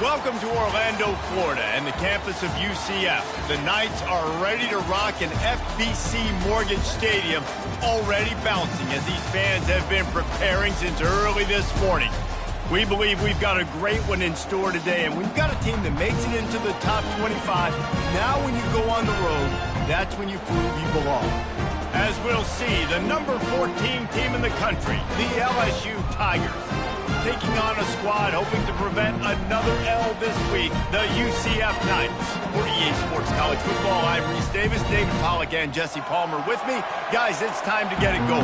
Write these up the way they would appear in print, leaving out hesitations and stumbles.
Welcome to Orlando, Florida, and the campus of UCF. The Knights are ready to rock an FBC Mortgage Stadium, already bouncing as these fans have been preparing since early this morning. We believe we've got a great one in store today, and we've got a team that makes it into the top 25. Now when you go on the road, that's when you prove you belong. As we'll see, the number 14 team in the country, the LSU Tigers, taking on a squad hoping to prevent another L this week, the UCF Knights. For EA Sports College Football, I'm Reese Davis, David Pollack, and Jesse Palmer with me. Guys, it's time to get it going.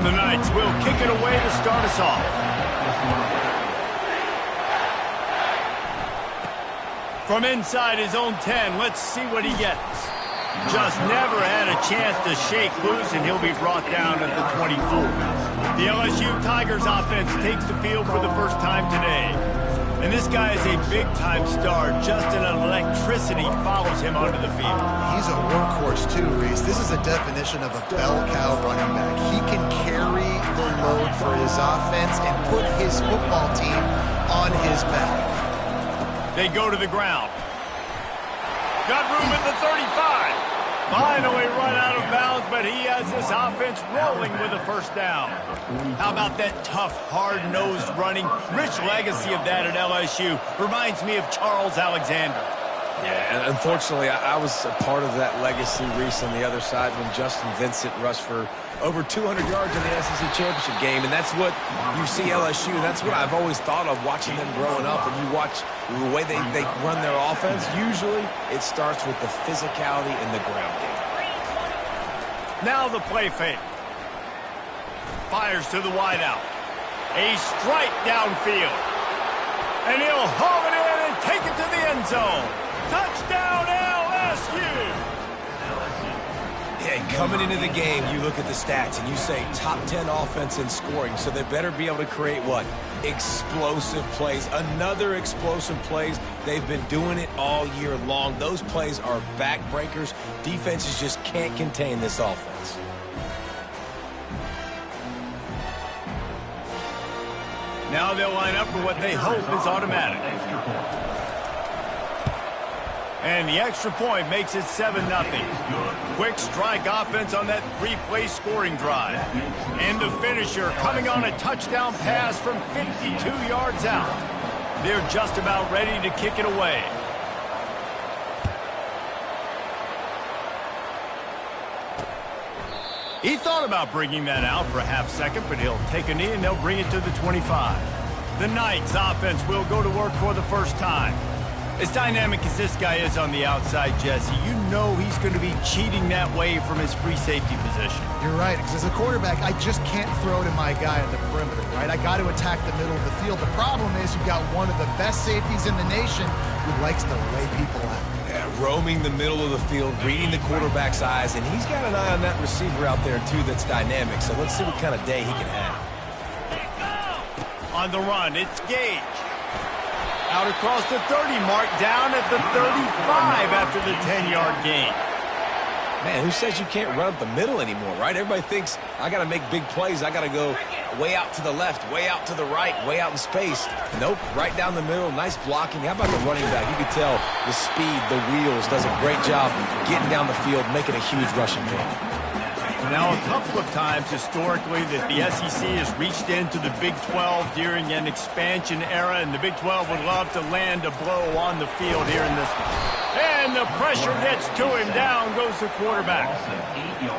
The Knights will kick it away to start us off. From inside his own 10, let's see what he gets. Just never had a chance to shake loose, and he'll be brought down at the 24. The LSU Tigers offense takes the field for the first time today. And this guy is a big-time star. Just an electricity follows him onto the field. He's a workhorse, too, Reese. This is a definition of a bell cow running back. He can carry the load for his offense and put his football team on his back. They go to the ground. Got room at the 35. Finally run out of bounds, but he has this offense rolling with a first down. How about that tough, hard-nosed running? Rich legacy of that at LSU. Reminds me of Charles Alexander. Yeah, and unfortunately, I was a part of that legacy, Reese, on the other side when Justin Vincent rushed for over 200 yards in the SEC Championship game, and that's what you see LSU. That's what I've always thought of watching them growing up. And you watch the way they run their offense, usually it starts with the physicality in the ground game. Now the play fake. Fires to the wideout. A strike downfield. And he'll haul it in and take it to the end zone. Touchdown LSU! Yeah, coming into the game, you look at the stats and you say top 10 offense in scoring, so they better be able to create what? Explosive plays. Another explosive plays. They've been doing it all year long. Those plays are backbreakers. Defenses just can't contain this offense. Now they'll line up for what they hope is automatic. And the extra point makes it 7-0. Quick strike offense on that three-play scoring drive. And the finisher coming on a touchdown pass from 52 yards out. They're just about ready to kick it away. He thought about bringing that out for a half second, but he'll take a knee and they'll bring it to the 25. The Knights offense will go to work for the first time. As dynamic as this guy is on the outside, Jesse, you know he's going to be cheating that way from his free safety position. You're right, because as a quarterback, I just can't throw to my guy at the perimeter, right? I got to attack the middle of the field. The problem is you've got one of the best safeties in the nation who likes to lay people out. Yeah, roaming the middle of the field, reading the quarterback's eyes, and he's got an eye on that receiver out there, too, that's dynamic. So let's see what kind of day he can have. On the run, it's Gage. Out across the 30 mark, down at the 35 after the 10-yard gain. Man, who says you can't run up the middle anymore, right? Everybody thinks, I got to make big plays. I got to go way out to the left, way out to the right, way out in space. Nope, right down the middle, nice blocking. How about the running back? You can tell the speed, the wheels, does a great job getting down the field, making a huge rushing game. Now, a couple of times historically that the SEC has reached into the Big 12 during an expansion era, and the Big 12 would love to land a blow on the field here in this one. And the pressure gets to him. Down goes the quarterback.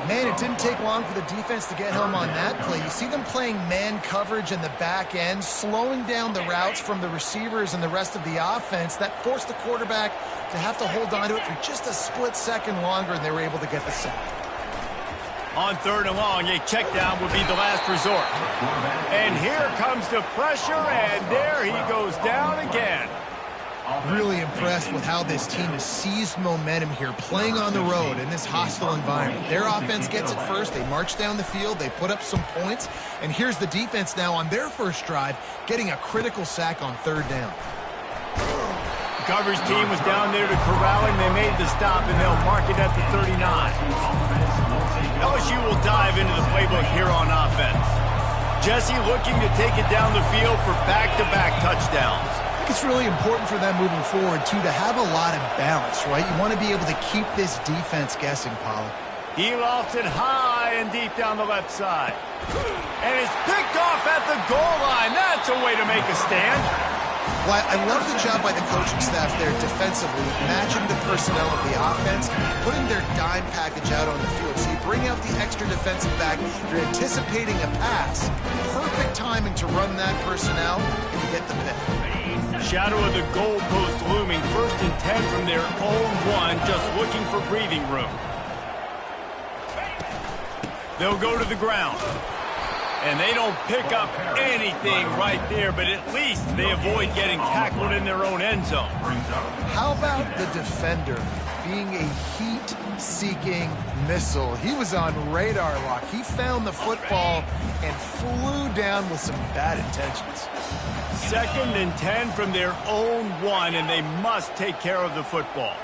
Man, it didn't take long for the defense to get home on that play. You see them playing man coverage in the back end, slowing down the routes from the receivers and the rest of the offense. That forced the quarterback to have to hold on to it for just a split second longer, and they were able to get the sack. On 3rd and long, a check down would be the last resort. And here comes the pressure, and there he goes down again. Really impressed with how this team has seized momentum here, playing on the road in this hostile environment. Their offense gets it first. They march down the field. They put up some points. And here's the defense now on their first drive, getting a critical sack on 3rd down. The coverage team was down there to corral him. They made the stop, and they'll mark it at the 39. LSU will dive into the playbook here on offense. Jesse looking to take it down the field for back-to-back touchdowns. It's really important for them moving forward, too, to have a lot of balance, right? You want to be able to keep this defense guessing, Pollard. He lofts it high and deep down the left side. And it's picked off at the goal line. That's a way to make a stand. Well, I love the job by the coaching staff there defensively, matching the personnel of the offense, putting their dime package out on the field. So you bring out the extra defensive back, you're anticipating a pass. Perfect timing to run that personnel, and you get the pick. Shadow of the goalpost looming. 1st and 10 from their own 1, just looking for breathing room. They'll go to the ground. And they don't pick up anything right there, but at least they avoid getting tackled in their own end zone. How about the defender being a heat-seeking missile? He was on radar lock. He found the football and flew down with some bad intentions. 2nd and 10 from their own 1, and they must take care of the football.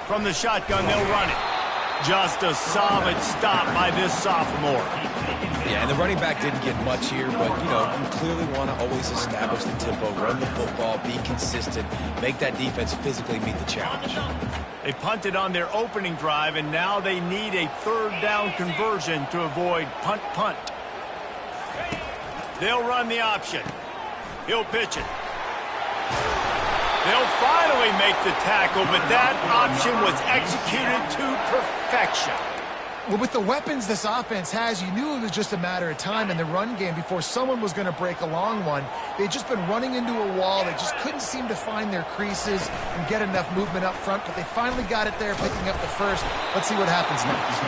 From the shotgun, they'll run it. Just a solid stop by this sophomore. Yeah, and the running back didn't get much here, but, you clearly want to always establish the tempo, run the football, be consistent, make that defense physically meet the challenge. They punted on their opening drive, and now they need a 3rd down conversion to avoid punt. They'll run the option. He'll pitch it. They'll finally make the tackle, but that option was executed to perfection. Well, with the weapons this offense has, you knew it was just a matter of time in the run game before someone was going to break a long one. They'd just been running into a wall. They just couldn't seem to find their creases and get enough movement up front, but they finally got it there, picking up the first. Let's see what happens next.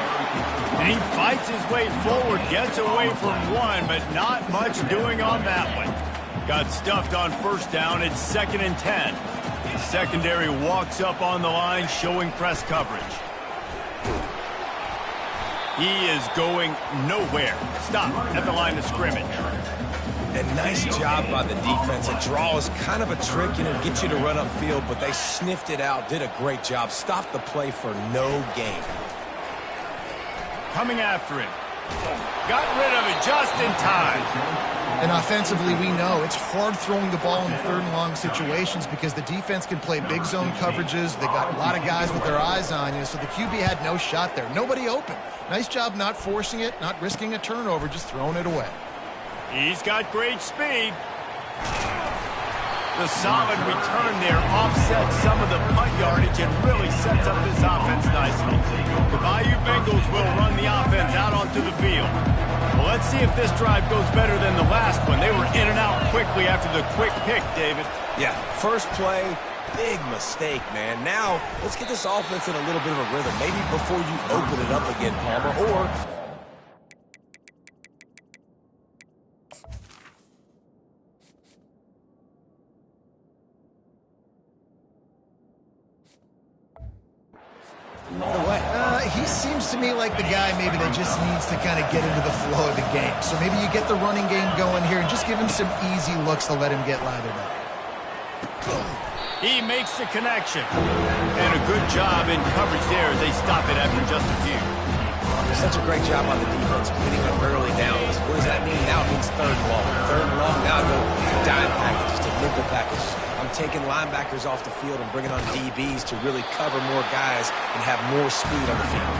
And he fights his way forward, gets away from one, but not much doing on that one. Got stuffed on 1st down. It's 2nd and 10. The secondary walks up on the line, showing press coverage. He is going nowhere. Stop at the line of scrimmage. And nice job by the defense. A draw is kind of a trick, get you to run upfield, but they sniffed it out, did a great job, stopped the play for no gain. Coming after him. Got rid of it just in time. And offensively, we know it's hard throwing the ball in 3rd and long situations because the defense can play big zone coverages. They got a lot of guys with their eyes on you, so the QB had no shot there. Nobody open. Nice job not forcing it, not risking a turnover, just throwing it away. He's got great speed. The solid return there offsets some of the punt yardage and really sets up this offense nicely. The Bayou Bengals will run the offense out onto the field. Well, let's see if this drive goes better than the last one. They were in and out quickly after the quick pick, David. Yeah, first play, big mistake, man. Now, let's get this offense in a little bit of a rhythm. Maybe before you open it up again, Palmer, or... He seems to me like the guy maybe that just needs to kind of get into the flow of the game. So maybe you get the running game going here and just give him some easy looks to let him get lathered up. He makes the connection. And a good job in coverage there as they stop it after just a few. Such a great job on the defense, getting up early downs. What does that mean? Now it means 3rd and long. 3rd and long, now go dime package, just a nickel package. I'm taking linebackers off the field and bringing on DBs to really cover more guys and have more speed on the field.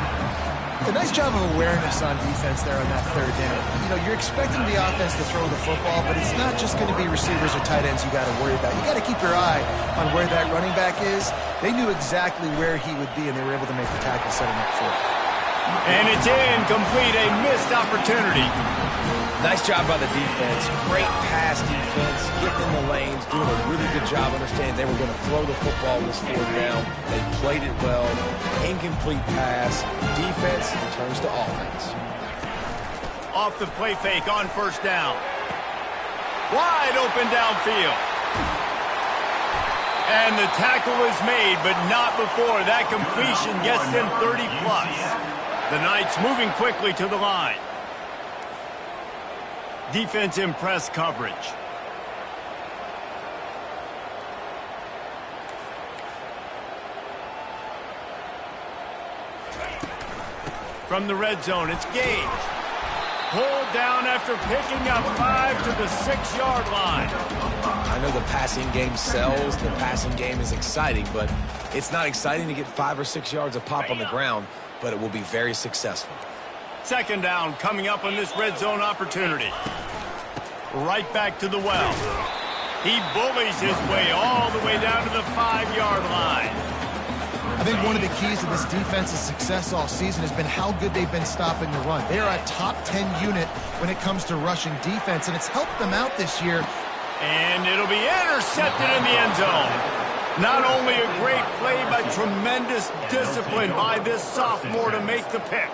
A nice job of awareness on defense there on that 3rd down. You're expecting the offense to throw the football, but it's not just going to be receivers or tight ends you got to worry about. You got to keep your eye on where that running back is. They knew exactly where he would be, and they were able to make the tackle, setting up for it. And it's incomplete, a missed opportunity. Nice job by the defense. Great pass defense, getting in the lanes, doing a really good job understanding they were going to throw the football on this 4th down. They played it well. Incomplete pass. Defense turns to offense. Off the play fake on 1st down. Wide open downfield. And the tackle is made, but not before that completion gets them 30+. The Knights moving quickly to the line. Defense in press coverage. From the red zone, it's Gage. pulled down after picking up 5 to the 6-yard line. I know the passing game sells, the passing game is exciting, but it's not exciting to get 5 or 6 yards of pop on the ground, but it will be very successful. Second down coming up on this red zone opportunity. Right back to the well. He bullies his way all the way down to the 5-yard line. I think one of the keys to this defense's success all season has been how good they've been stopping the run. They're a top 10 unit when it comes to rushing defense, and it's helped them out this year. And it'll be intercepted in the end zone. Not only a great play, but tremendous discipline by this sophomore to make the pick.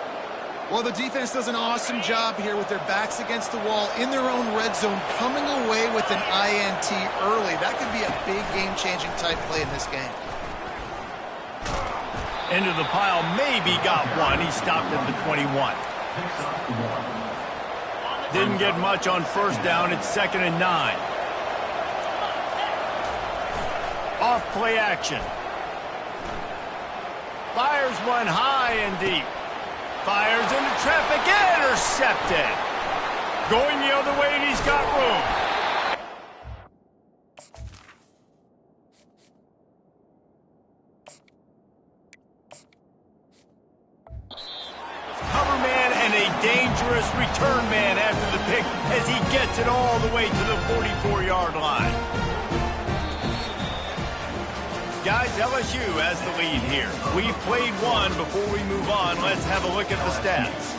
Well, the defense does an awesome job here with their backs against the wall in their own red zone, coming away with an INT early. That could be a big game-changing type play in this game. Into the pile, maybe got one. He stopped at the 21. Didn't get much on first down. It's 2nd and 9. Off play action. Fires one high and deep. Fires into traffic, intercepted. Going the other way, and he's got room. Cover man and a dangerous return man after the pick as he gets it all the way to the 44-yard line. Guys, LSU has the lead here. We've played one. Before we move on, let's have a look at the stats.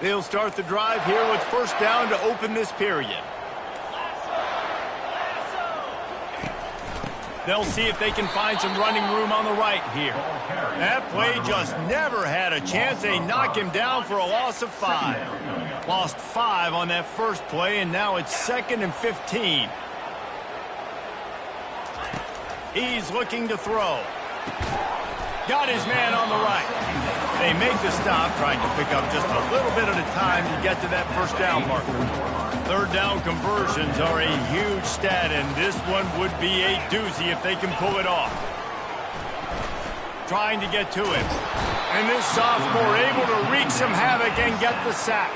They'll start the drive here with first down to open this period. They'll see if they can find some running room on the right here. That play just never had a chance. They knock him down for a loss of 5. Lost 5 on that first play, and now it's 2nd and 15. He's looking to throw. Got his man on the right. They make the stop, trying to pick up just a little bit at a time to get to that first down marker. Third down conversions are a huge stat, and this one would be a doozy if they can pull it off. Trying to get to it. And this sophomore able to wreak some havoc and get the sack.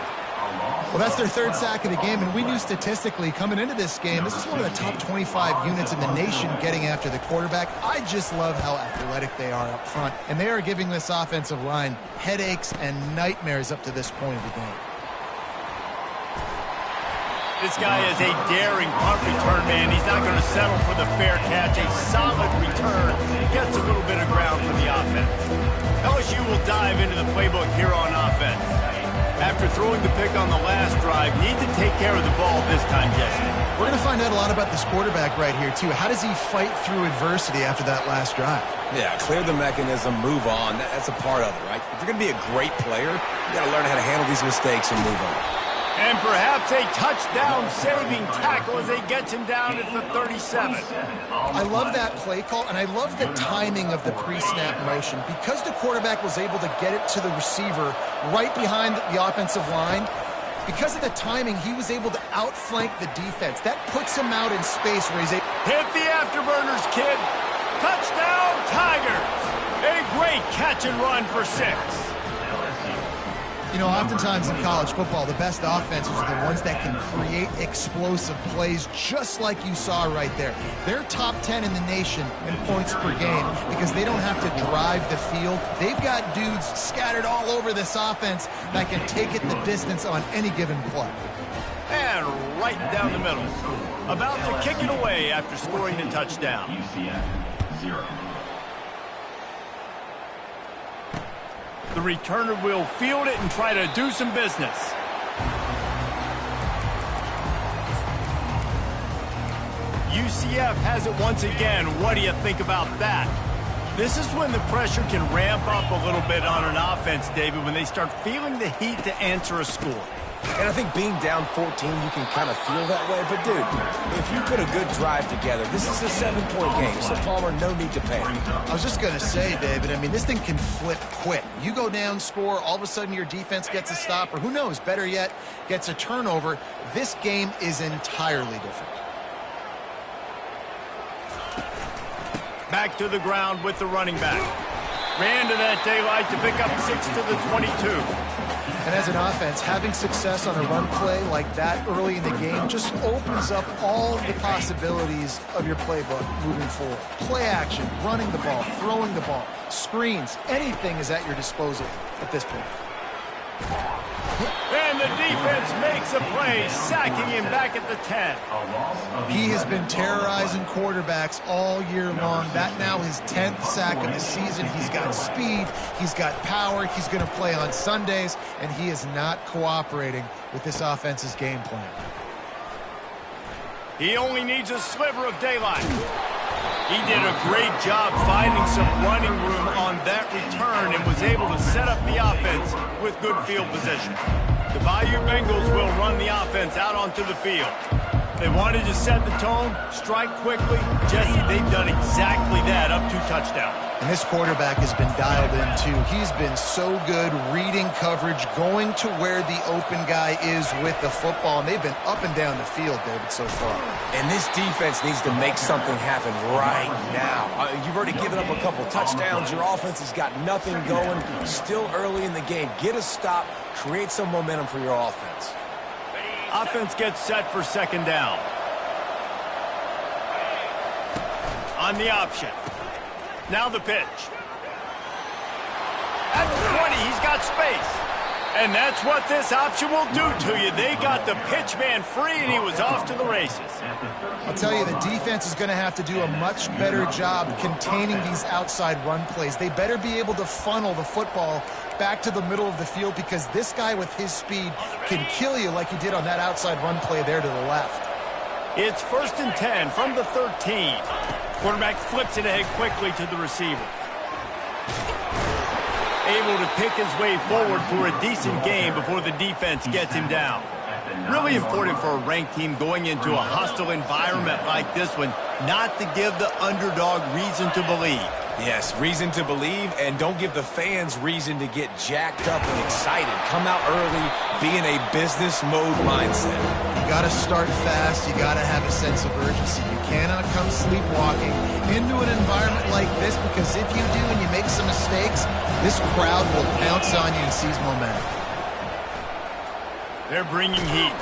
Well, that's their 3rd sack of the game, and we knew statistically coming into this game, this is one of the top 25 units in the nation getting after the quarterback. I just love how athletic they are up front, and they are giving this offensive line headaches and nightmares up to this point of the game. This guy is a daring punt return man. He's not going to settle for the fair catch. A solid return. Gets a little bit of ground for the offense. LSU will dive into the playbook here on offense. After throwing the pick on the last drive, need to take care of the ball this time, Jesse. We're going to find out a lot about this quarterback right here, too. How does he fight through adversity after that last drive? Yeah, clear the mechanism, move on. That's a part of it, right? If you're going to be a great player, you got to learn how to handle these mistakes and move on. And perhaps a touchdown-saving tackle as they get him down at the 37. I love that play call, and I love the timing of the pre-snap motion. Because the quarterback was able to get it to the receiver right behind the offensive line, because of the timing, he was able to outflank the defense. That puts him out in space where he's able... Hit the afterburners, kid. Touchdown, Tigers. A great catch and run for 6. You know, oftentimes in college football, the best offenses are the ones that can create explosive plays just like you saw right there. They're top 10 in the nation in points per game because they don't have to drive the field. They've got dudes scattered all over this offense that can take it the distance on any given play. And right down the middle. About to kick it away after scoring the touchdown. UCF 0. The returner will field it and try to do some business. UCF has it once again. What do you think about that? This is when the pressure can ramp up a little bit on an offense, David, when they start feeling the heat to answer a score. And I think being down 14, you can kind of feel that way. But, dude, if you put a good drive together, this is a 7-point game, so Palmer, no need to panic. I was just going to say, David, I mean, this thing can flip quick. You go down, score, all of a sudden your defense gets a stop, or who knows, better yet, gets a turnover. This game is entirely different. Back to the ground with the running back. Ran to that daylight to pick up 6 to the 22. And as an offense, having success on a run play like that early in the game just opens up all the possibilities of your playbook moving forward. Play action, running the ball, throwing the ball, screens, anything is at your disposal at this point. And the defense makes a play, sacking him back at the 10. He has been terrorizing quarterbacks all year long. That now his 10th sack of the season. He's got speed, he's got power, he's going to play on Sundays, and he is not cooperating with this offense's game plan. He only needs a sliver of daylight. He did a great job finding some running room on that return and was able to set up the offense with good field position. The Bayou Bengals will run the offense out onto the field. They wanted to set the tone, strike quickly. Jesse, they've done exactly that up to touchdown. And this quarterback has been dialed in, too. He's been so good reading coverage, going to where the open guy is with the football, and they've been up and down the field, David, so far. And this defense needs to make something happen right now. You've already given up a couple touchdowns. Your offense has got nothing going. Still early in the game. Get a stop. Create some momentum for your offense. Offense gets set for second down. On the option. Now the pitch. At the 20, he's got space. And that's what this option will do to you. They got the pitch man free, and he was off to the races. I'll tell you, the defense is going to have to do a much better job containing these outside run plays. They better be able to funnel the football back to the middle of the field, because this guy with his speed can kill you like he did on that outside run play there to the left. It's 1st and 10 from the 13. Quarterback flips it ahead quickly to the receiver. Able to pick his way forward for a decent game before the defense gets him down. Really important for a ranked team going into a hostile environment like this one, not to give the underdog reason to believe. Yes, reason to believe, and don't give the fans reason to get jacked up and excited. Come out early, be in a business mode mindset. You got to start fast. You got to have a sense of urgency. You cannot come sleepwalking into an environment like this, because if you do and you make some mistakes, this crowd will pounce on you and seize momentum. They're bringing heat.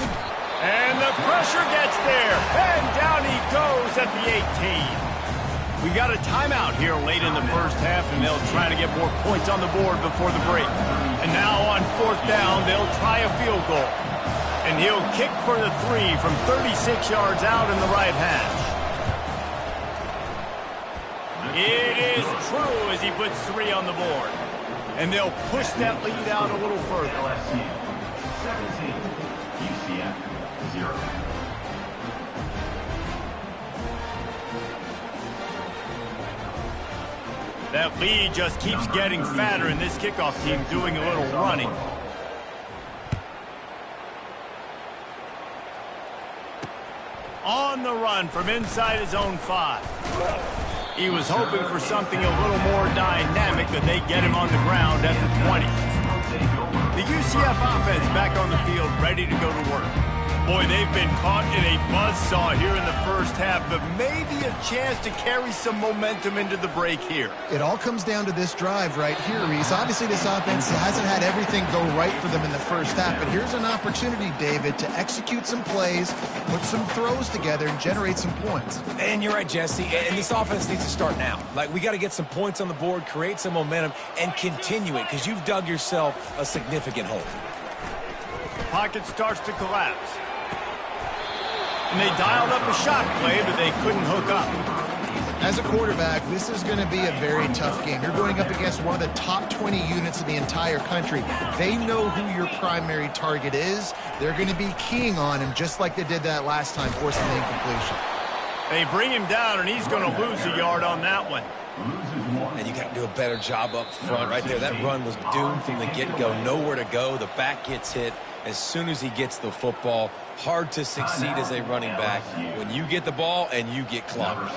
And the pressure gets there. And down he goes at the 18. We got a timeout here late in the first half, and they'll try to get more points on the board before the break. And now on 4th down, they'll try a field goal. And he'll kick for the 3 from 36 yards out in the right hash. It is true as he puts 3 on the board. And they'll push that lead out a little further. LSU 17, UCF 0. That lead just keeps getting fatter, and this kickoff team doing a little running. On the run from inside his own 5. He was hoping for something a little more dynamic, but they get him on the ground at the 20. The UCF offense back on the field, ready to go to work. Boy, they've been caught in a buzzsaw here in the first half, but maybe a chance to carry some momentum into the break here. It all comes down to this drive right here, Reese. Obviously, this offense hasn't had everything go right for them in the first half, but here's an opportunity, David, to execute some plays, put some throws together, and generate some points. And you're right, Jesse, and this offense needs to start now. Like, we got to get some points on the board, create some momentum, and continue it, because you've dug yourself a significant hole. The pocket starts to collapse. And they dialed up a shot play, but they couldn't hook up. As a quarterback, this is going to be a very tough game. You're going up against one of the top 20 units in the entire country. They know who your primary target is. They're going to be keying on him just like they did that last time, forcing the incompletion. They bring him down, and he's going to lose a yard on that one. And you got to do a better job up front right there. That run was doomed from the get-go. Nowhere to go. The back gets hit as soon as he gets the football. Hard to succeed as a running back when you get the ball and you get clogged.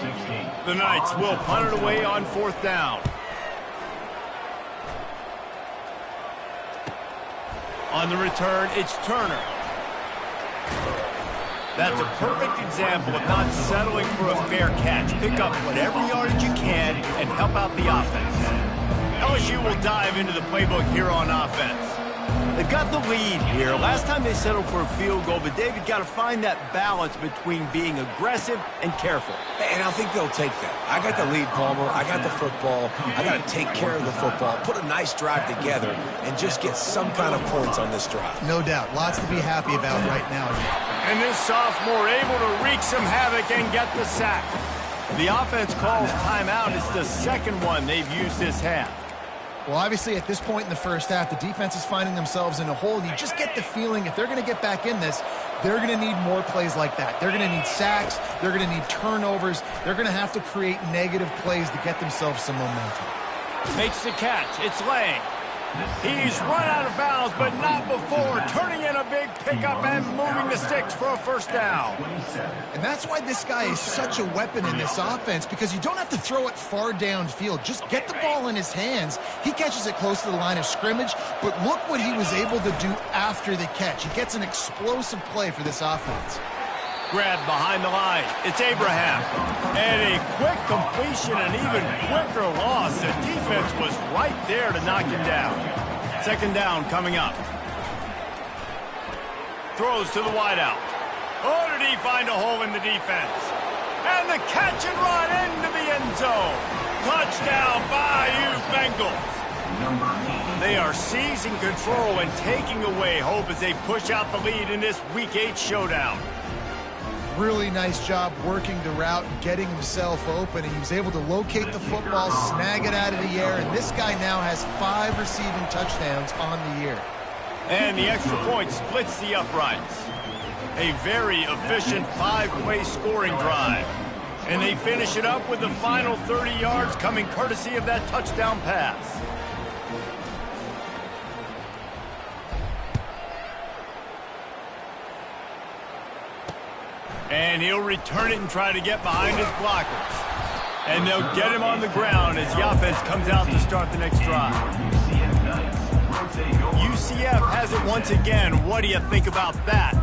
The Knights will punt it away on 4th down. On the return, it's Turner. That's a perfect example of not settling for a fair catch. Pick up whatever yardage you can and help out the offense. LSU will dive into the playbook here on offense. They've got the lead here. Last time they settled for a field goal, but David got to find that balance between being aggressive and careful. And I think they'll take that. I got the lead, Palmer. I got the football. I got to take care of the football, put a nice drive together, and just get some kind of points on this drive. No doubt. Lots to be happy about right now. And this sophomore able to wreak some havoc and get the sack. The offense calls timeout. It's the second one they've used this half. Well, obviously, at this point in the first half, the defense is finding themselves in a hole. You just get the feeling if they're going to get back in this, they're going to need more plays like that. They're going to need sacks. They're going to need turnovers. They're going to have to create negative plays to get themselves some momentum. Makes the catch. It's Lang. He's run out of bounds, but not before turning in a big pickup and moving the sticks for a first down. And that's why this guy is such a weapon in this offense, because you don't have to throw it far downfield. Just get the ball in his hands. He catches it close to the line of scrimmage, but look what he was able to do after the catch. He gets an explosive play for this offense. Grab behind the line. It's Abraham. And a quick completion, an even quicker loss. The defense was right there to knock him down. Second down coming up. Throws to the wideout. Oh, did he find a hole in the defense? And the catch and run into the end zone. Touchdown, Bayou Bengals. They are seizing control and taking away hope as they push out the lead in this Week 8 showdown. Really nice job working the route and getting himself open. And he was able to locate the football, snag it out of the air, and this guy now has 5 receiving touchdowns on the year. And the extra point splits the uprights. A very efficient 5-play scoring drive. And they finish it up with the final 30 yards coming courtesy of that touchdown pass. And he'll return it and try to get behind his blockers. And they'll get him on the ground as the offense comes out to start the next drive. UCF has it once again. What do you think about that?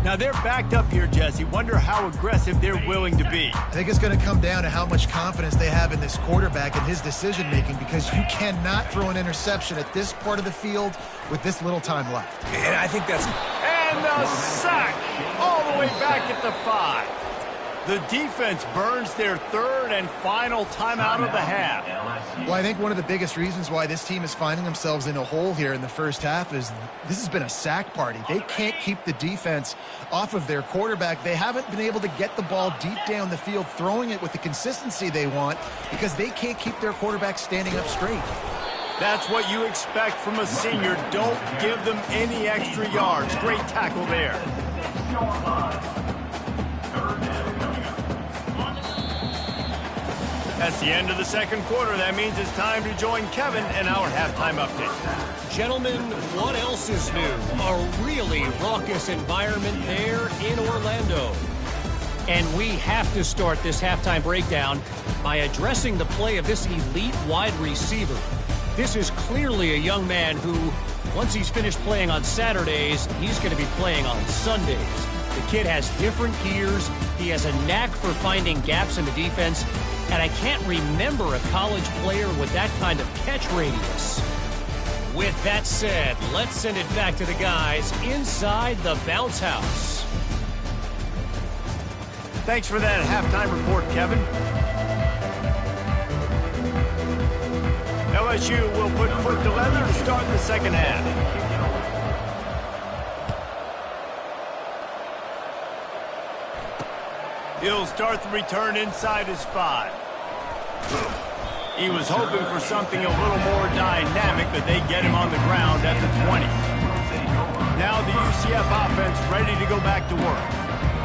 Now, they're backed up here, Jesse. Wonder how aggressive they're willing to be. I think it's going to come down to how much confidence they have in this quarterback and his decision-making, because you cannot throw an interception at this part of the field with this little time left. And I think that's... And the sack all the way back at the 5. The defense burns their third and final timeout of the half. Well, I think one of the biggest reasons why this team is finding themselves in a hole here in the first half is this has been a sack party. They can't keep the defense off of their quarterback. They haven't been able to get the ball deep down the field, throwing it with the consistency they want, because they can't keep their quarterback standing up straight. That's what you expect from a senior. Don't give them any extra yards. Great tackle there. That's the end of the second quarter. That means it's time to join Kevin and our halftime update. Gentlemen, what else is new? A really raucous environment there in Orlando. And we have to start this halftime breakdown by addressing the play of this elite wide receiver. This is clearly a young man who, once he's finished playing on Saturdays, he's going to be playing on Sundays. The kid has different gears. He has a knack for finding gaps in the defense. And I can't remember a college player with that kind of catch radius. With that said, let's send it back to the guys inside the bounce house. Thanks for that halftime report, Kevin. LSU will put foot to leather to start the second half. He'll start the return inside his 5. He was hoping for something a little more dynamic, but they get him on the ground at the 20. Now the UCF offense ready to go back to work.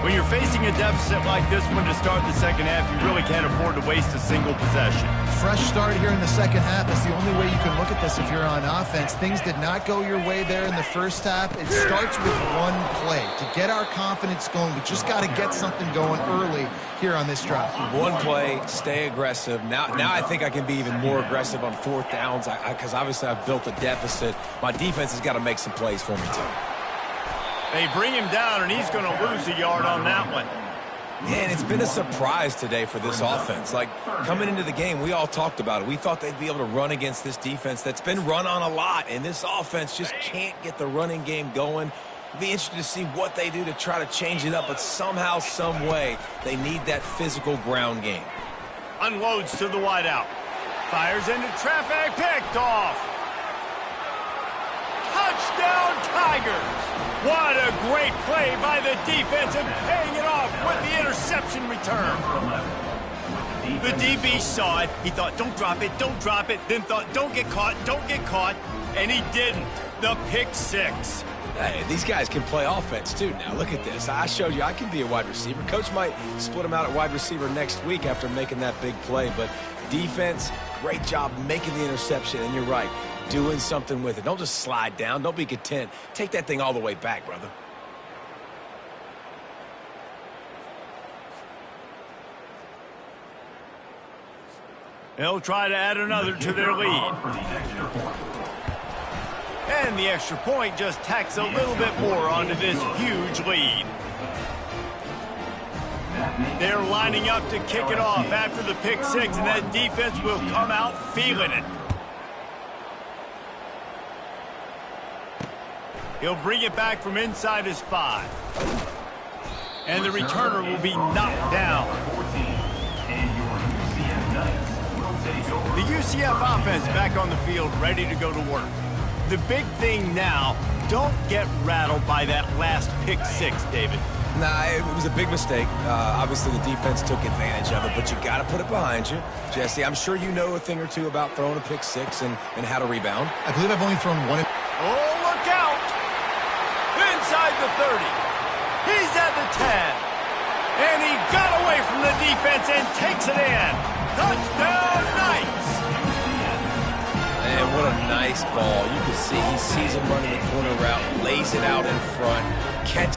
When you're facing a deficit like this one to start the second half, you really can't afford to waste a single possession. Fresh start here in the second half. That's the only way you can look at this if you're on offense. Things did not go your way there in the first half. It starts with one play. To get our confidence going, we just got to get something going early here on this drive. One play, stay aggressive. Now I think I can be even more aggressive on fourth downs because obviously I've built a deficit. My defense has got to make some plays for me too. They bring him down, and he's going to lose a yard on that one. Man, it's been a surprise today for this offense. Like, coming into the game, we all talked about it. We thought they'd be able to run against this defense that's been run on a lot, and this offense just can't get the running game going. It'll be interesting to see what they do to try to change it up, but somehow, some way, they need that physical ground game. Unloads to the wideout. Fires into traffic, picked off. Touchdown, Tigers! What a great play by the defense and paying it off with the interception return. The DB saw it. He thought, don't drop it, then thought, don't get caught, and he didn't. The pick six. Hey, these guys can play offense too now. Look at this. I showed you I can be a wide receiver. Coach might split him out at wide receiver next week after making that big play, but defense, great job making the interception, and you're right. Doing something with it. Don't just slide down. Don't be content. Take that thing all the way back, brother. They'll try to add another to their lead. And the extra point just tacks a little bit more onto this huge lead. They're lining up to kick it off after the pick six, and that defense will come out feeling it. He'll bring it back from inside his 5. And the returner will be knocked down. The UCF offense back on the field, ready to go to work. The big thing now, don't get rattled by that last pick six, David. Nah, it was a big mistake. Obviously, the defense took advantage of it, but you got to put it behind you. Jesse, I'm sure you know a thing or two about throwing a pick six and how to rebound. I believe I've only thrown one. Oh, look out! Inside the 30. He's at the 10. And he got away from the defense and takes it in. Touchdown, Knights! And what a nice ball. You can see he sees him running the corner route, lays it out in front, catch.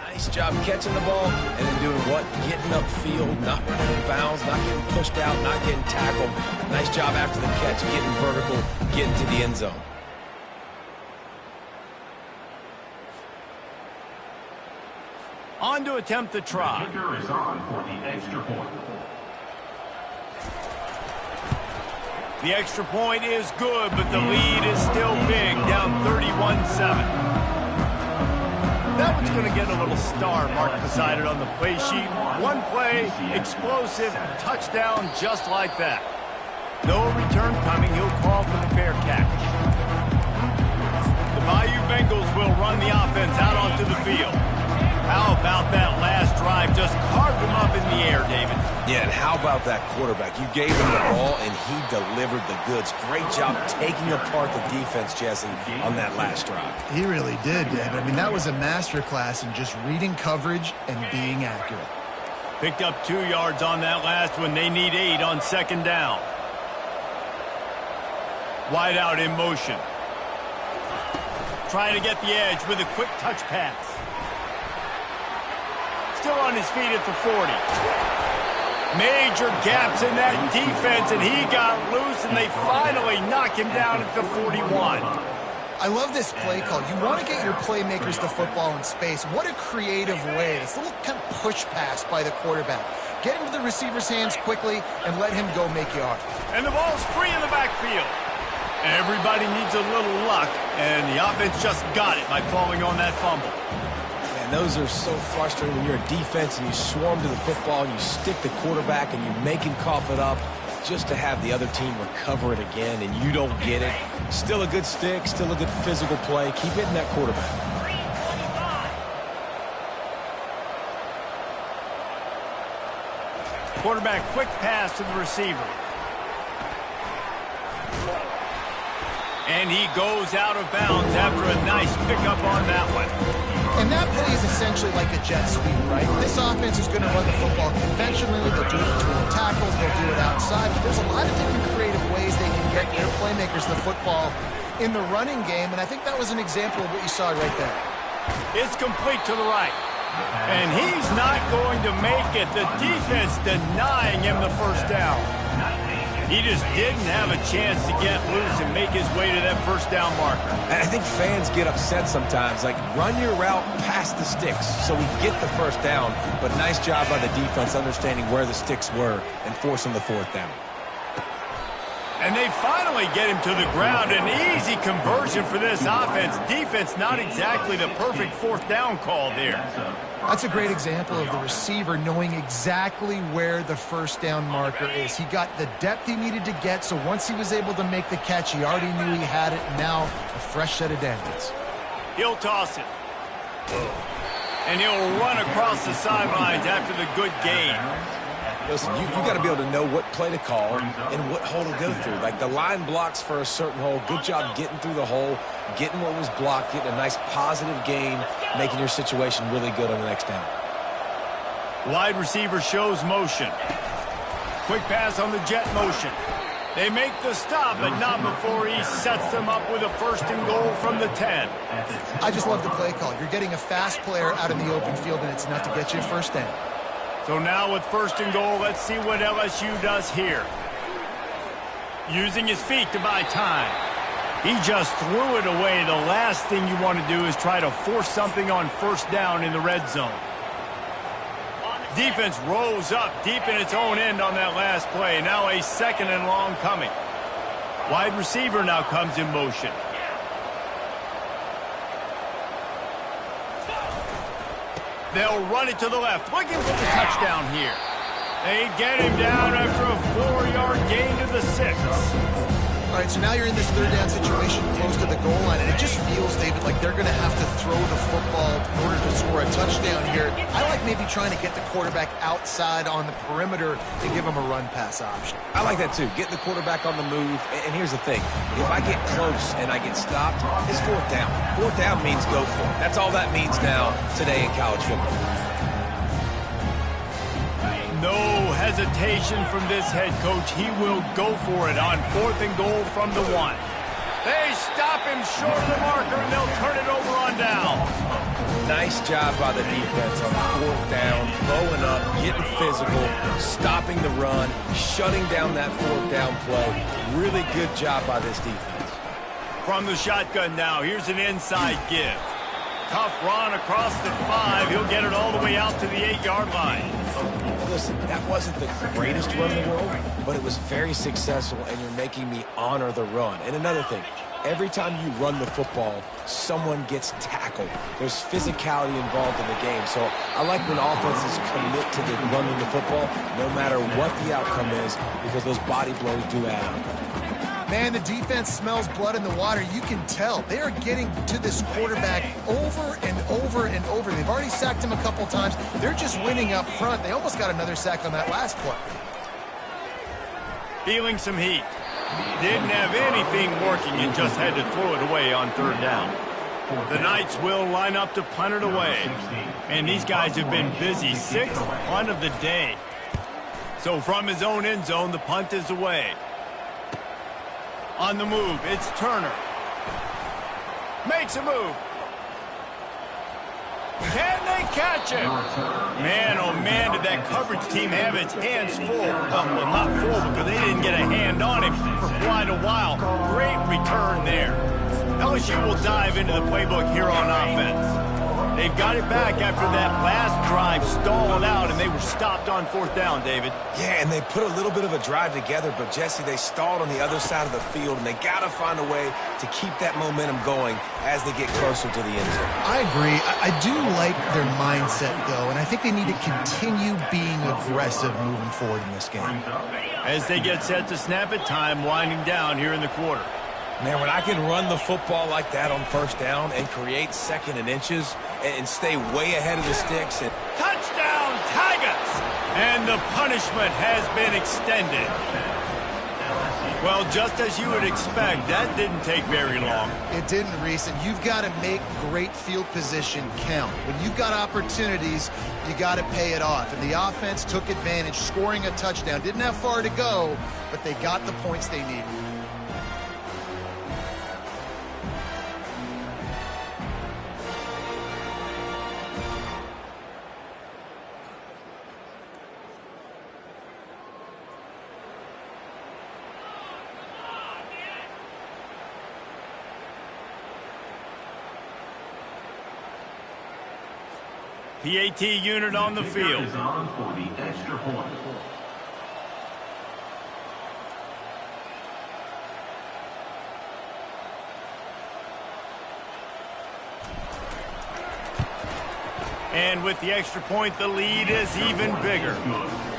Nice job catching the ball and then doing what? Getting upfield, not running in bounds, not getting pushed out, not getting tackled. Nice job after the catch, getting vertical, getting to the end zone. On to attempt the try. The kicker is on for the extra point. The extra point is good, but the lead is still big, down 31-7. That one's going to get a little star marked beside it on the play sheet. One play, explosive, touchdown just like that. No return coming. He'll call for the fair catch. The Bayou Bengals will run the offense out onto the field. How about that last drive? Just carved him up in the air, David. Yeah, and how about that quarterback? You gave him the ball, and he delivered the goods. Great job taking apart the defense, Jesse, on that last drive. He really did, David. I mean, that was a masterclass in just reading coverage and being accurate. Picked up 2 yards on that last one. They need 8 on second down. Wide out in motion. Trying to get the edge with a quick touch pass. Still on his feet at the 40. Major gaps in that defense, and he got loose, and they finally knock him down at the 41. I love this play call. You want to get your playmakers the football in space. What a creative way. This little kind of push pass by the quarterback. Get into the receiver's hands quickly and let him go make yards. And the ball's free in the backfield. Everybody needs a little luck, and the offense just got it by falling on that fumble. And those are so frustrating when you're a defense and you swarm to the football and you stick the quarterback and you make him cough it up just to have the other team recover it again and you don't get it. Still a good stick, still a good physical play. Keep hitting that quarterback. Quarterback quick pass to the receiver. And he goes out of bounds after a nice pickup on that one. And that play is essentially like a jet sweep, right? This offense is going to run the football conventionally. They'll do it between the tackles. They'll do it outside. But there's a lot of different creative ways they can get their playmakers the football in the running game. And I think that was an example of what you saw right there. It's complete to the right. And he's not going to make it. The defense denying him the first down. He just didn't have a chance to get loose and make his way to that first down marker. And I think fans get upset sometimes. Like, run your route past the sticks so we get the first down. But nice job by the defense understanding where the sticks were and forcing the fourth down. And they finally get him to the ground. An easy conversion for this offense. Defense not exactly the perfect fourth down call there. That's a great example of the receiver knowing exactly where the first down marker is. He got the depth he needed to get, so once he was able to make the catch, he already knew he had it. Now, a fresh set of downs. He'll toss it. And he'll run across the sidelines after the good gain. Listen, you got to be able to know what play to call and what hole to go through. Like, the line blocks for a certain hole. Good job getting through the hole, getting what was blocked, getting a nice positive gain, making your situation really good on the next down. Wide receiver shows motion. Quick pass on the jet motion. They make the stop, but not before he sets them up with a first and goal from the 10. I just love the play call. You're getting a fast player out in the open field, and it's enough to get you a first down. So now with first and goal, let's see what LSU does here. Using his feet to buy time. He just threw it away. The last thing you want to do is try to force something on first down in the red zone. Defense rose up deep in its own end on that last play. Now a second and long coming. Wide receiver now comes in motion. They'll run it to the left, looking for the touchdown here. They get him down after a 4-yard gain to the 6. All right, so now you're in this third down situation close to the goal line, and it just feels, David, like they're going to have to throw the football in order to score a touchdown here. I like maybe trying to get the quarterback outside on the perimeter to give him a run-pass option. I like that, too. Getting the quarterback on the move. And here's the thing. If I get close and I get stopped, it's fourth down. Fourth down means go for it. That's all that means now today in college football. No hesitation from this head coach. He will go for it on fourth and goal from the 1. They stop him short of the marker, and they'll turn it over on down. Nice job by the defense on fourth down, blowing up, getting physical, stopping the run, shutting down that fourth down play. Really good job by this defense. From the shotgun now, here's an inside give. Tough run across the 5. He'll get it all the way out to the 8-yard line. Listen, that wasn't the greatest run in the world, but it was very successful, and you're making me honor the run. And another thing, every time you run the football, someone gets tackled. There's physicality involved in the game. So I like when offenses commit to the running the football, no matter what the outcome is, because those body blows do add up. Man, the defense smells blood in the water. You can tell. They are getting to this quarterback over and over and over. They've already sacked him a couple times. They're just winning up front. They almost got another sack on that last play. Feeling some heat. Didn't have anything working and just had to throw it away on third down. The Knights will line up to punt it away. And these guys have been busy. 6th punt of the day. So from his own end zone, the punt is away. On the move, it's Turner. Makes a move. Can they catch him? Man, oh man, did that coverage team have its hands full. Well, not full because they didn't get a hand on him for quite a while. Great return there. LSU will dive into the playbook here on offense. They've got it back after that last drive stalled out, and they were stopped on 4th down, David. Yeah, and they put a little bit of a drive together, but, Jesse, they stalled on the other side of the field, and they got to find a way to keep that momentum going as they get closer to the end zone. I agree. I do like their mindset, though, and I think they need to continue being aggressive moving forward in this game. As they get set to snap it, time winding down here in the quarter. Man, when I can run the football like that on 1st down and create 2nd and inches and stay way ahead of the sticks. Touchdown, Tigers! And the punishment has been extended. Well, just as you would expect, that didn't take very long. It didn't, Reese, and you've got to make great field position count. When you've got opportunities, you got to pay it off. And the offense took advantage, scoring a touchdown. Didn't have far to go, but they got the points they needed. PAT unit on the field. Is on for the extra point. And with the extra point, the lead is even bigger.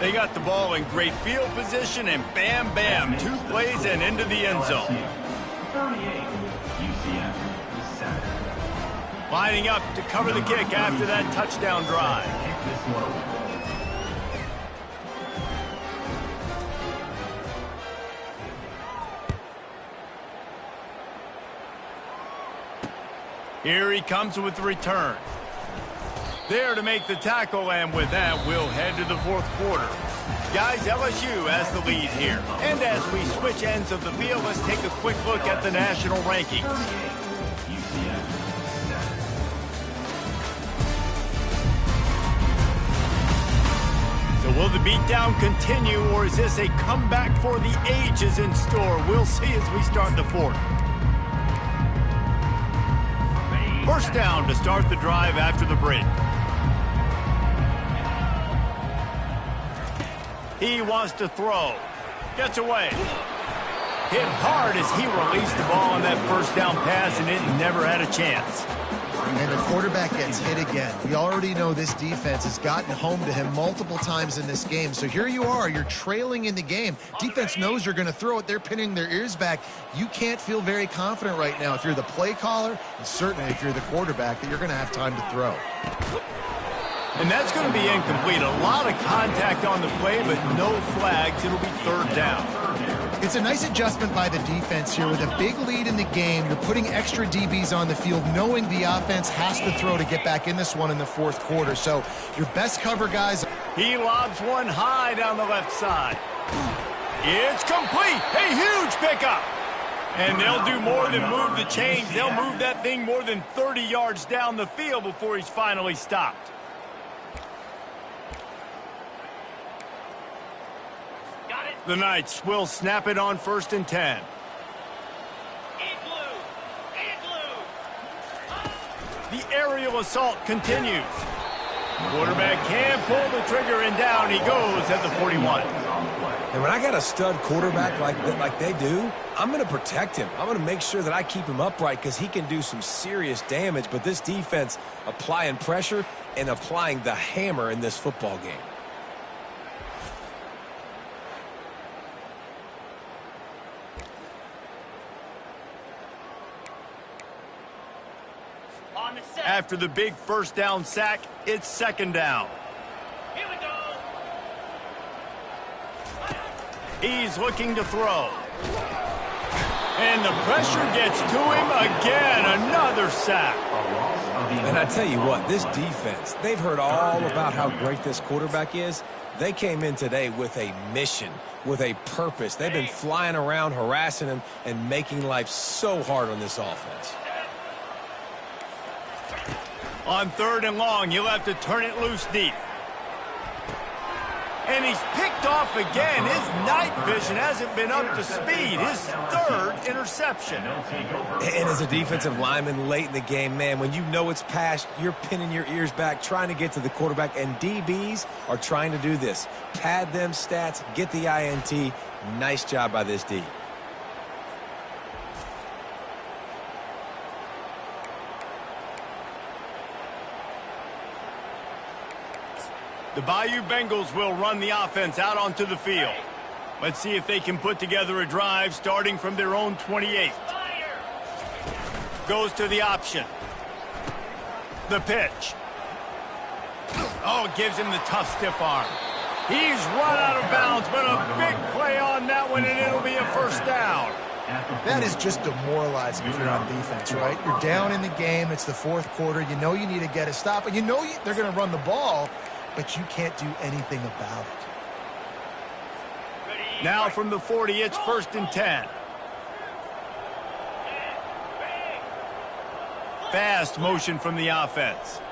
They got the ball in great field position, and bam, bam, 2 plays and into the end zone. 38, UCF 7. Lining up to cover the kick after that touchdown drive. Here he comes with the return. There to make the tackle, and with that, we'll head to the 4th quarter. Guys, LSU has the lead here. And as we switch ends of the field, let's take a quick look at the national rankings. So will the beatdown continue, or is this a comeback for the ages in store? We'll see as we start the 4th. 1st down to start the drive after the break. He wants to throw. Gets away. Hit hard as he released the ball on that 1st down pass, and it never had a chance. And the quarterback gets hit again. We already know this defense has gotten home to him multiple times in this game. So here you are. You're trailing in the game. Defense knows you're going to throw it. They're pinning their ears back. You can't feel very confident right now if you're the play caller, and certainly if you're the quarterback, that you're going to have time to throw. And that's going to be incomplete. A lot of contact on the play, but no flags. It'll be 3rd down. It's a nice adjustment by the defense here. With a big lead in the game, you're putting extra DBs on the field, knowing the offense has to throw to get back in this one in the 4th quarter. So your best cover guys. He lobs one high down the left side. It's complete. A huge pickup. And they'll do more than move the chains. They'll move that thing more than 30 yards down the field before he's finally stopped. The Knights will snap it on 1st and 10. The aerial assault continues. Quarterback can pull the trigger, and down he goes at the 41. And when I got a stud quarterback like they do, I'm going to protect him. I'm going to make sure that I keep him upright because he can do some serious damage. But this defense applying pressure and applying the hammer in this football game. After the big 1st down sack, it's 2nd down. Here we go. He's looking to throw. And the pressure gets to him again. Another sack. And I tell you what, this defense, they've heard all about how great this quarterback is. They came in today with a mission, with a purpose. They've been flying around, harassing him, and making life so hard on this offense. On 3rd and long, you'll have to turn it loose deep. And he's picked off again. His night vision hasn't been up to speed. His third interception. And as a defensive lineman late in the game, man, when you know it's past, you're pinning your ears back, trying to get to the quarterback, and DBs are trying to do this. Pad them stats, get the INT. Nice job by this D. The Bayou Bengals will run the offense out onto the field. Let's see if they can put together a drive starting from their own 28. Goes to the option. The pitch. Oh, gives him the tough stiff arm. He's run out of bounds, but a big play on that one, and it'll be a first down. That is just demoralizing if you're on defense, right? You're down in the game. It's the fourth quarter. You know you need to get a stop, and you know they're going to run the ball, but you can't do anything about it. Now from the 40, it's 1st and 10. Fast motion from the offense.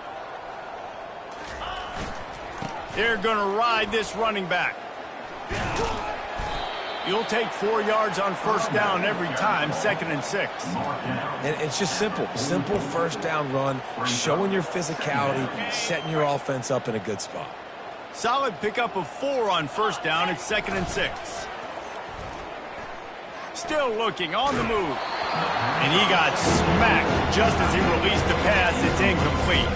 They're going to ride this running back. You'll take 4 yards on first down every time, 2nd and 6. And it's just simple. Simple first down run, showing your physicality, setting your offense up in a good spot. Solid pickup of 4 on first down. It's 2nd and 6. Still looking on the move. And he got smacked just as he released the pass. It's incomplete.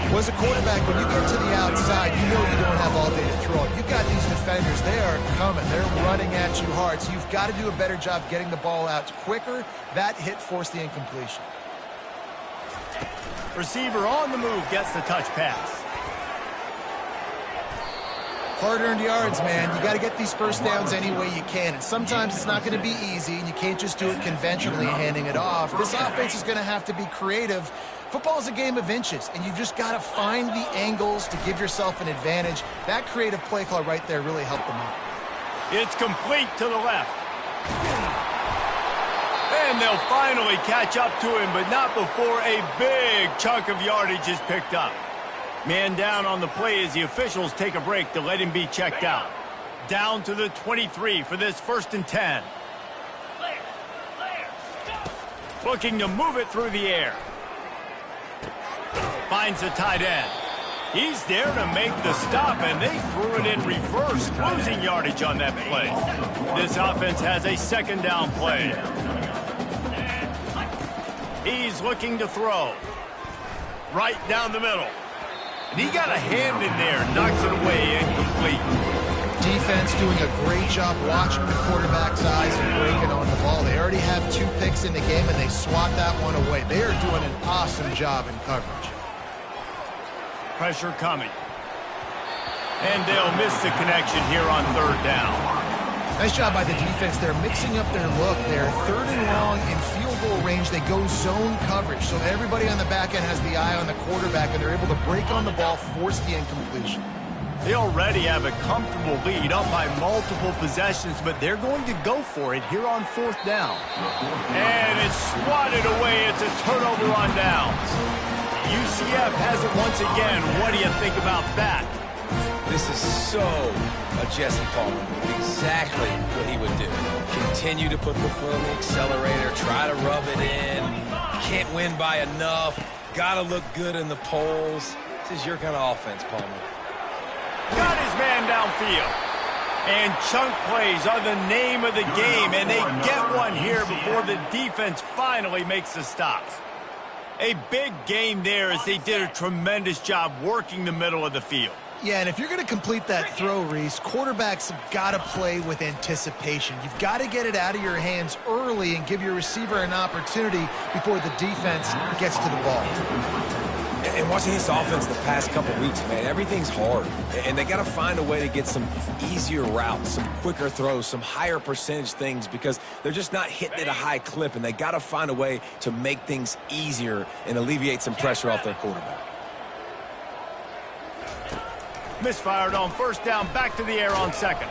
Well, as a quarterback, when you get to the outside, you know you don't have all day to throw it. You've got these defenders. They are coming. They're running at you hard. So you've got to do a better job getting the ball out quicker. That hit forced the incompletion. Receiver on the move gets the touch pass. Hard-earned yards, man. You got to get these first downs any way you can. And sometimes it's not going to be easy, and you can't just do it conventionally handing it off. This offense is going to have to be creative. Football is a game of inches, and you've just got to find the angles to give yourself an advantage. That creative play call right there really helped them out. It's complete to the left. And they'll finally catch up to him, but not before a big chunk of yardage is picked up. Man down on the play as the officials take a break to let him be checked out. Down to the 23 for this 1st and 10. Looking to move it through the air. Finds the tight end. He's there to make the stop, and they threw it in reverse, losing yardage on that play. This offense has a 2nd down play. He's looking to throw. Right down the middle. And he got a hand in there, knocks it away, incomplete. Defense doing a great job watching the quarterback's eyes and breaking on the ball. They already have 2 picks in the game, and they swat that one away. They are doing an awesome job in coverage. Pressure coming. And they'll miss the connection here on 3rd down. Nice job by the defense. They're mixing up their look. They're 3rd and long in field goal range. They go zone coverage. So everybody on the back end has the eye on the quarterback, and they're able to break on the ball, force the incompletion. They already have a comfortable lead up by multiple possessions, but they're going to go for it here on 4th down. And it's swatted away. It's a turnover on downs. UCF has it once again. What do you think about that? This is so a Jesse Palmer move. Exactly what he would do. Continue to put the foot on the accelerator, try to rub it in. Can't win by enough. Got to look good in the polls. This is your kind of offense, Palmer. Got his man downfield. And chunk plays are the name of the game, and they get one here before the defense finally makes the stop. A big game there as they did a tremendous job working the middle of the field. Yeah, and if you're going to complete that throw, Reese, quarterbacks have got to play with anticipation. You've got to get it out of your hands early and give your receiver an opportunity before the defense gets to the ball. And watching this offense the past couple weeks, man, everything's hard. And they got to find a way to get some easier routes, some quicker throws, some higher percentage things because they're just not hitting at a high clip. And they got to find a way to make things easier and alleviate some pressure off their quarterback. Misfired on 1st down, back to the air on 2nd.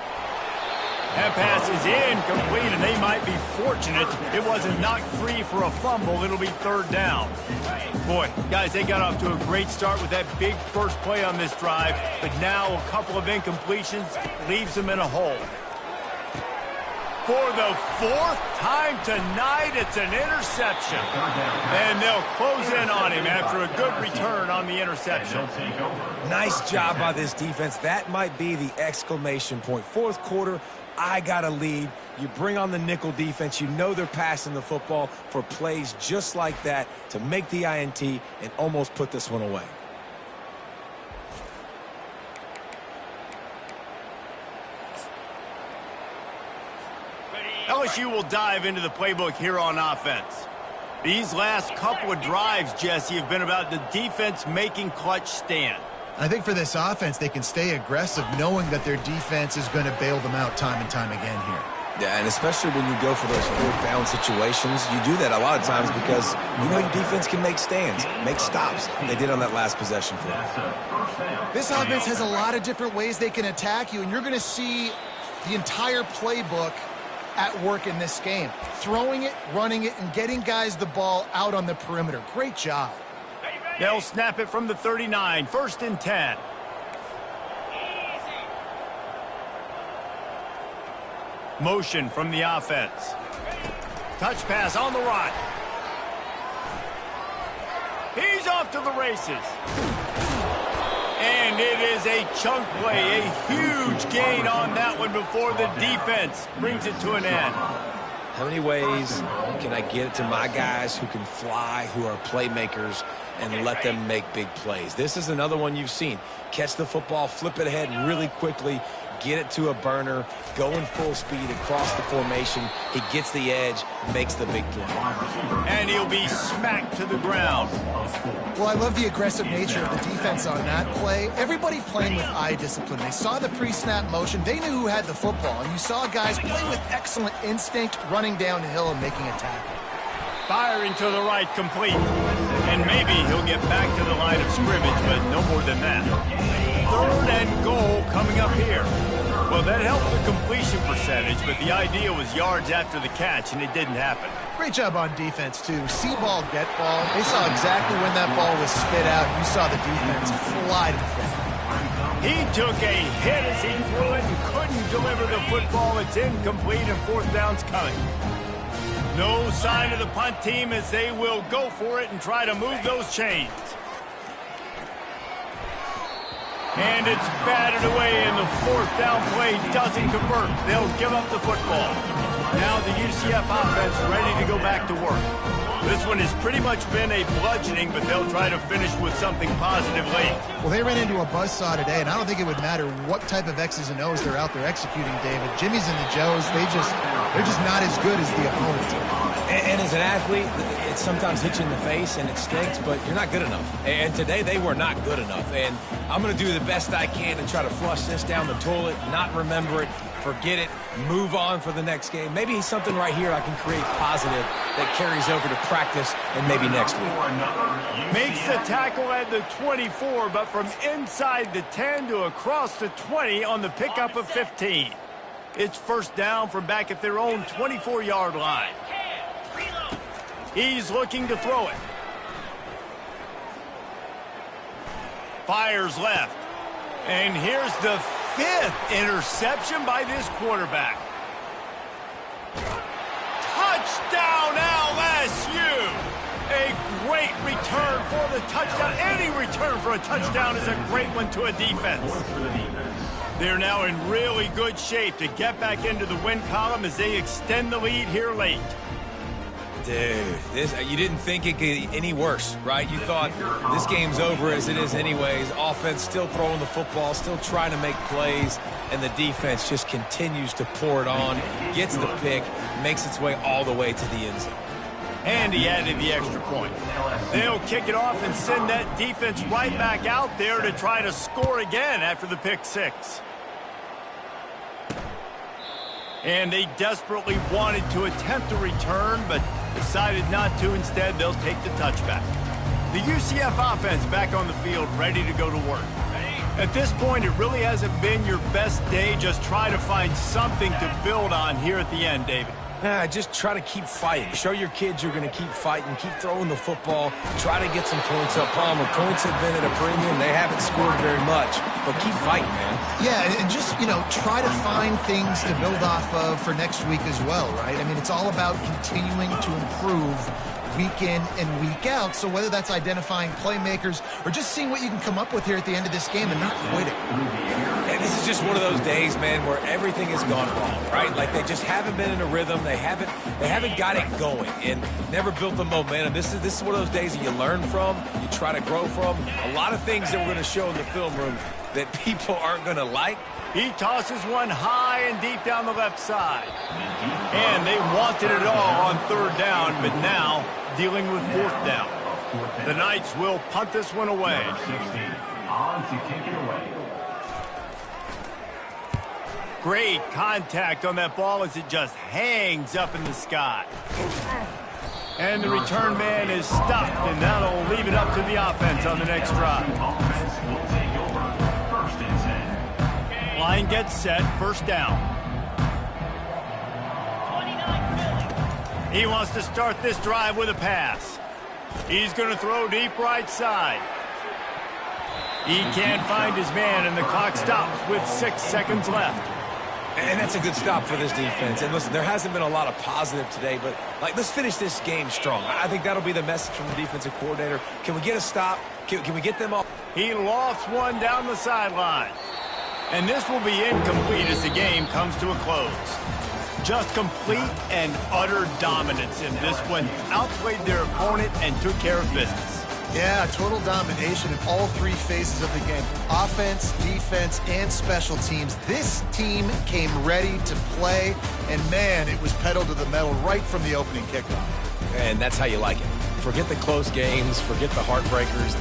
That pass is incomplete, and they might be fortunate it wasn't knocked free for a fumble. It'll be third down. Boy, guys, they got off to a great start with that big first play on this drive, but now a couple of incompletions leaves them in a hole. For the fourth time tonight, it's an interception. And they'll close in on him after a good return on the interception. Nice job by this defense. That might be the exclamation point. Fourth quarter, I got a lead. You bring on the nickel defense. You know they're passing the football for plays just like that to make the INT and almost put this one away. LSU will dive into the playbook here on offense. These last couple of drives, Jesse, have been about the defense making clutch stand. I think for this offense, they can stay aggressive knowing that their defense is going to bail them out time and time again here. Yeah, and especially when you go for those fourth down situations, you do that a lot of times because you know your defense can make stands, make stops. They did on that last possession for them. This offense has a lot of different ways they can attack you, and you're going to see the entire playbook at work in this game. Throwing it, running it, and getting guys the ball out on the perimeter. Great job. They'll snap it from the 39, 1st and 10. Motion from the offense. Touch pass on the right. He's off to the races. And it is a chunk play, a huge gain on that one before the defense brings it to an end. How many ways can I get it to my guys who can fly, who are playmakers, and let them make big plays? This is another one you've seen. Catch the football, flip it ahead really quickly, get it to a burner, go in full speed across the formation. He gets the edge, makes the big play. And he'll be smacked to the ground. Well, I love the aggressive nature of the defense on that play. Everybody playing with eye discipline. They saw the pre-snap motion. They knew who had the football. And you saw guys play with excellent instinct, running downhill and making a tackle. Firing to the right, complete. And maybe he'll get back to the line of scrimmage, but no more than that. 3rd and goal coming up here. Well, that helped the completion percentage, but the idea was yards after the catch, and it didn't happen. Great job on defense, too. See ball, get ball. They saw exactly when that ball was spit out. You saw the defense fly to the front. He took a hit as he threw it and couldn't deliver the football. It's incomplete, and 4th down's coming. No sign of the punt team as they will go for it and try to move those chains. And it's batted away, and the 4th down play doesn't convert. They'll give up the football. Now the UCF offense ready to go back to work. This one has pretty much been a bludgeoning, but they'll try to finish with something positive late. Well, they ran into a buzzsaw today, and I don't think it would matter what type of X's and O's they're out there executing, David. Jimmy's and the Joes, they're just not as good as the opponent. And as an athlete, it sometimes hits you in the face and it stinks, but you're not good enough. And today they were not good enough. And I'm going to do the best I can to try to flush this down the toilet, not remember it, forget it, move on for the next game. Maybe something right here I can create positive that carries over to practice and maybe next week. Makes the tackle at the 24, but from inside the 10 to across the 20 on the pickup of 15. It's 1st down from back at their own 24-yard line. He's looking to throw it. Fires left. And here's the 5th interception by this quarterback. Touchdown LSU! A great return for the touchdown. Any return for a touchdown is a great one to a defense. They're now in really good shape to get back into the win column as they extend the lead here late. Dude, you didn't think it could get any worse, right? You thought this game's over as it is anyways. Offense still throwing the football, still trying to make plays, and the defense just continues to pour it on, gets the pick, makes its way all the way to the end zone. And he added the extra point. They'll kick it off and send that defense right back out there to try to score again after the pick 6. And they desperately wanted to attempt a return, but decided not to. Instead, they'll take the touchback. The UCF offense back on the field, ready to go to work. At this point, it really hasn't been your best day. Just try to find something to build on here at the end, David. Just try to keep fighting. Show your kids you're going to keep fighting. Keep throwing the football. Try to get some points up. Palmer, points have been at a premium. They haven't scored very much, but keep fighting, man. Yeah, and just, try to find things to build off of for next week as well, right? I mean, it's all about continuing to improve week in and week out. So whether that's identifying playmakers or just seeing what you can come up with here at the end of this game and not quitting. And this is just one of those days, man, where everything has gone wrong, right? Like they just haven't been in a rhythm. They haven't got it going and never built the momentum. This is one of those days that you learn from, you try to grow from. A lot of things that we're going to show in the film room that people aren't going to like. He tosses one high and deep down the left side. And they wanted it all on third down, but now dealing with fourth down. The Knights will punt this one away. 16 on to kick it away. Great contact on that ball as it just hangs up in the sky. And the return man is stopped, and that'll leave it up to the offense on the next drive. Offense will take over. 1st and 10. Line gets set, first down. He wants to start this drive with a pass. He's going to throw deep right side. He can't find his man, and the clock stops with 6 seconds left. And that's a good stop for this defense. And listen, there hasn't been a lot of positive today, but let's finish this game strong. I think that'll be the message from the defensive coordinator. Can we get a stop? Can we get them off? He lofts one down the sideline. And this will be incomplete as the game comes to a close. Just complete and utter dominance in this one. Outplayed their opponent and took care of business. Yeah, total domination in all three phases of the game. Offense, defense, and special teams. This team came ready to play, and man, it was pedal to the metal right from the opening kickoff. And that's how you like it. Forget the close games, forget the heartbreakers,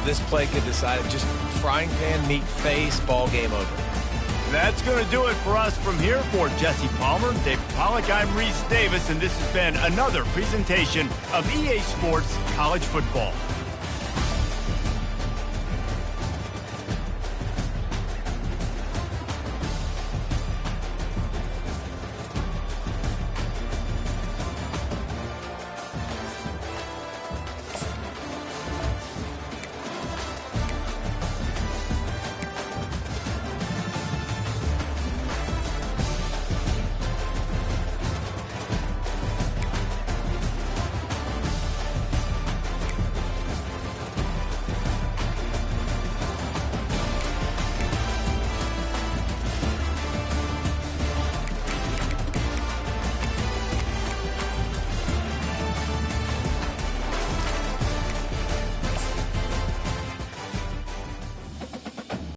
this play could decide it. Just frying pan, meat face, ball game over. That's going to do it for us from here. For Jesse Palmer, David Pollack, I'm Reese Davis, and this has been another presentation of EA Sports College Football.